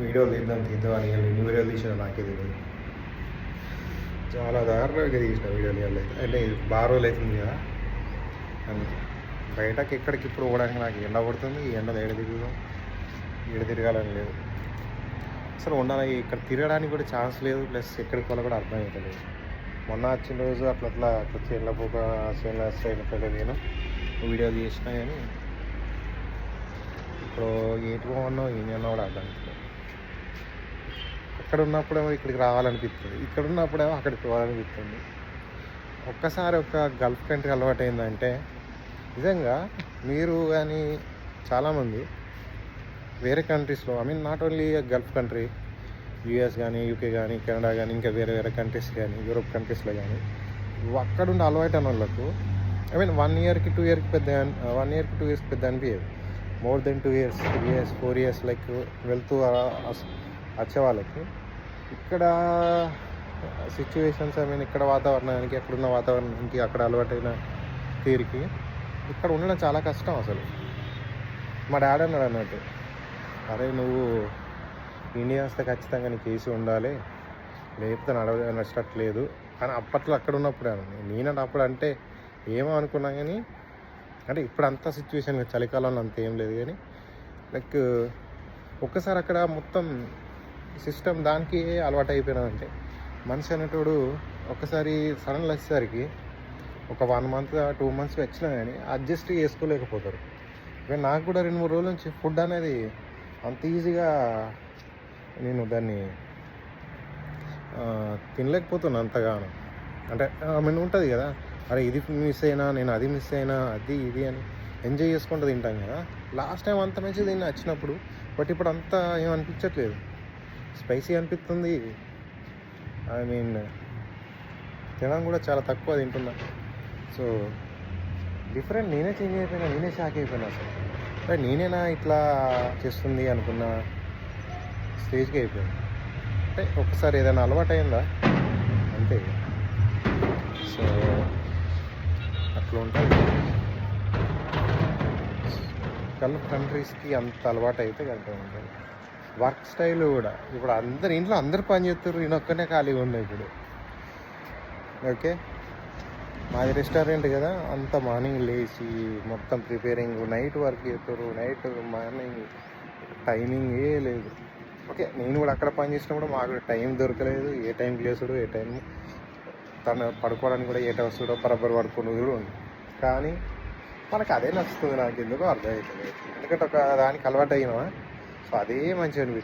వీడియోలు తీద్దాం అని ఎన్ని వీడియోలు తీసినా నాకే తెలియదు. చాలా దారుణంగా తీసిన వీడియోలు అయితే అంటే బాగా రోజులు అవుతుంది కదా, అందుకే బయటకి ఎక్కడికి ఇప్పుడు పోవడానికి నాకు ఎండ పడుతుంది. ఈ ఎండలు ఏడ తిరగాలని లేదు అసలు. ఉండాలి ఇక్కడ తిరగడానికి కూడా ఛాన్స్ లేదు, ప్లస్ ఎక్కడికి పోవాలో కూడా అర్థమవుతలేదు. మొన్న వచ్చిన రోజు అట్లా చేనులపోక చేనుల సైడ్ నేను వీడియో తీసినా కానీ ఇప్పుడు ఏటి పోవన్నో ఏమన్నా కూడా అర్థం అవుతుంది. అక్కడ ఉన్నప్పుడేమో ఇక్కడికి రావాలనిపిస్తుంది, ఇక్కడ ఉన్నప్పుడేమో అక్కడికి పోవాలనిపిస్తుంది. ఒక్కసారి ఒక గల్ఫ్ కంట్రీ అలవాటు అయిందంటే నిజంగా మీరు కానీ చాలామంది వేరే కంట్రీస్లో, I mean not only Gulf country, US కానీ యూకే కానీ కెనడా కానీ ఇంకా వేరే కంట్రీస్ కానీ యూరోప్ కంట్రీస్లో కానీ అక్కడుండి అలవాటు అయిన వాళ్ళకు ఐ మీన్ 1 yearకి 2 yearకి పెద్ద 1 yearకి 2 years పెద్ద అనిపించదు. More than 2 years 3 years 4 years like వెళ్తూ వచ్చే వాళ్ళకి ఇక్కడ సిచ్యువేషన్స్, ఐ మీన్ ఇక్కడ వాతావరణానికి, అక్కడున్న వాతావరణానికి, అక్కడ అలవాటైన తీరికి ఇక్కడ ఉండడం చాలా కష్టం అసలు. మా డాడీ అన్నాడు అన్నట్టు, అరే నువ్వు ఇండియా వస్తే ఖచ్చితంగా నీకు ఏసీ ఉండాలి, లేకపోతే నచ్చట్లేదు అని అప్పట్లో అక్కడ ఉన్నప్పుడే అన్నాను. నేనంటే అప్పుడు అంటే ఏమో అనుకున్నా కానీ, అంటే ఇప్పుడు అంత సిచ్యువేషన్ చలికాలంలో అంత ఏం లేదు కానీ లైక్ ఒక్కసారి అక్కడ మొత్తం సిస్టమ్ దానికి అలవాటు అయిపోయినామంటే మనిషి అనేటోడు ఒక్కసారి సడన్గా వచ్చేసరికి ఒక 1 month 2 months వచ్చినా కానీ అడ్జస్ట్ చేసుకోలేకపోతారు. కానీ నాకు కూడా 2-3 రోజుల నుంచి ఫుడ్ అనేది అంత ఈజీగా నేను దాన్ని తినలేకపోతున్నాను అంతగానో. అంటే మీన్ ఉంటుంది కదా, అరే ఇది మిస్ అయినా, నేను అది మిస్ అయినా, అది ఇది అని ఎంజాయ్ చేసుకుంటూ తింటాం కదా. లాస్ట్ టైం అంత మంచిగా తిన్నా వచ్చినప్పుడు, బట్ ఇప్పుడు అంతా ఏమనిపించట్లేదు, స్పైసీ అనిపిస్తుంది. ఐ మీన్ తినడం కూడా చాలా తక్కువ తింటున్నా. సో డిఫరెంట్, నేనే చేంజ్ అయిపోయినా, నేనే షాక్ అయిపోయినా అసలు. అంటే నేనేనా ఇట్లా చేస్తుంది అనుకున్న స్టేజ్కి అయిపోయింది. అంటే ఒకసారి ఏదైనా అలవాటు అయిందా అంతే. సో అట్లా ఉంటుంది. గల్ఫ్ కంట్రీస్కి అంత అలవాటు అయితే కనుక ఉంటుంది. వర్క్ స్టైల్ కూడా ఇప్పుడు ఇంట్లో అందరు పని చేస్తారు, నేను ఒక్కనే ఖాళీగా ఉన్నా ఇప్పుడు. ఓకే, మాది రెస్టారెంట్ కదా, అంత మార్నింగ్ లేచి మొత్తం ప్రిపేరింగ్, నైట్ వర్క్ చేస్తారు, నైట్ మార్నింగ్ టైమింగ్ ఏ లేదు. ఓకే, నేను కూడా అక్కడ పని చేసినప్పుడు మాకు టైం దొరకలేదు, ఏ టైంకి లేసుడు, ఏ టైం తను పడుకోవడానికి కూడా ఏ టైం వస్తుండో బరాబర్ పడుకుని కూడా ఉంది. కానీ మనకు అదే నచ్చుతుంది, నాకు ఎందుకో అర్థమవుతుంది. ఎందుకంటే ఒక దానికి అలవాటు అయినామా, సో అదే మంచిగా అనిపిస్తుంది.